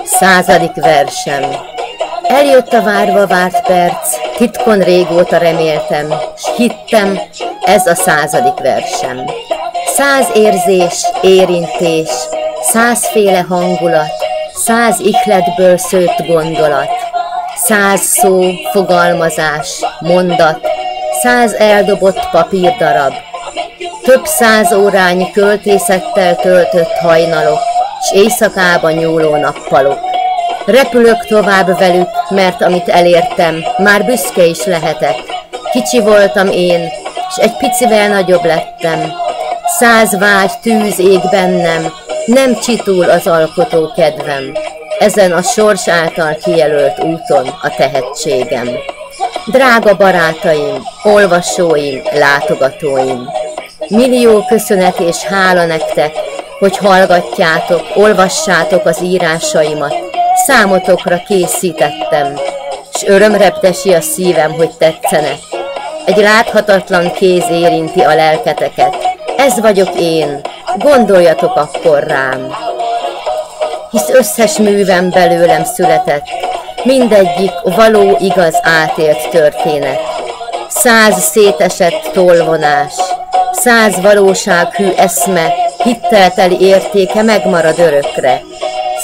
Századik versem. Eljött a várva várt perc, titkon régóta reméltem, s hittem, ez a 100. versem. 100 érzés, érintés, 100 féle hangulat, 100 ihletből szőtt gondolat, 100 szó, fogalmazás, mondat, 100 eldobott papírdarab, több 100 órányi költészettel töltött hajnalok, s éjszakában nyúló nappalok. Repülök tovább velük, mert amit elértem, már büszke is lehetek. Kicsi voltam én, s egy picivel nagyobb lettem. 100 vágy, tűz ég bennem, nem csitul az alkotó kedvem. Ezen a sors által kijelölt úton a tehetségem. Drága barátaim, olvasóim, látogatóim! Millió köszönet és hála nektek, hogy hallgatjátok, olvassátok az írásaimat, számotokra készítettem, s öröm reptesi a szívem, hogy tetszenek. Egy láthatatlan kéz érinti a lelketeket, ez vagyok én, gondoljatok akkor rám. Hisz összes művem belőlem született, mindegyik való, igaz, átélt történet. 100 szétesett tollvonás, 100 valósághű eszme, hittelteli értéke megmarad örökre.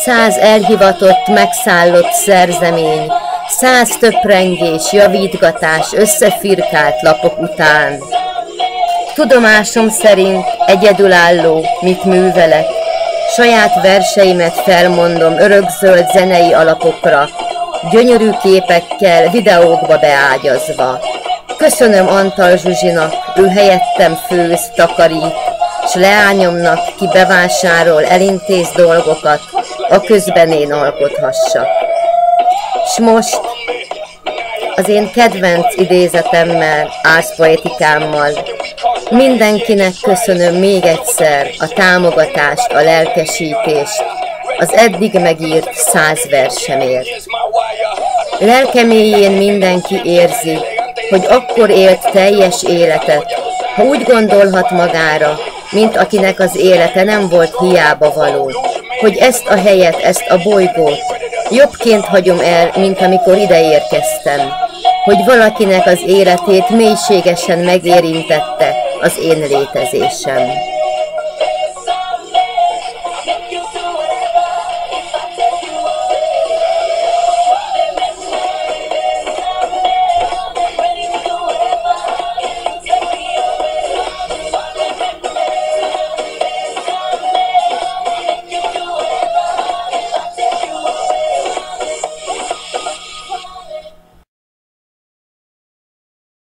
100 elhivatott, megszállott szerzemény, 100 töprengés, javítgatás, összefirkált lapok után. Tudomásom szerint egyedülálló, mit művelek, saját verseimet felmondom örökzöld zenei alapokra, gyönyörű képekkel, videókba beágyazva. Köszönöm Antal Zsuzsinak, ő helyettem főz, takarít, s leányomnak, ki bevásárol, elintéz dolgokat, a közben én alkothassak. S most az én kedvenc idézetemmel, ászpoetikámmal mindenkinek köszönöm még egyszer a támogatást, a lelkesítést, az eddig megírt 100 versemért. Lelkeméjén mindenki érzi, hogy akkor élt teljes életet, ha úgy gondolhat magára, mint akinek az élete nem volt hiába való, hogy ezt a helyet, ezt a bolygót jobbként hagyom el, mint amikor ide érkeztem, hogy valakinek az életét mélységesen megérintette az én létezésem.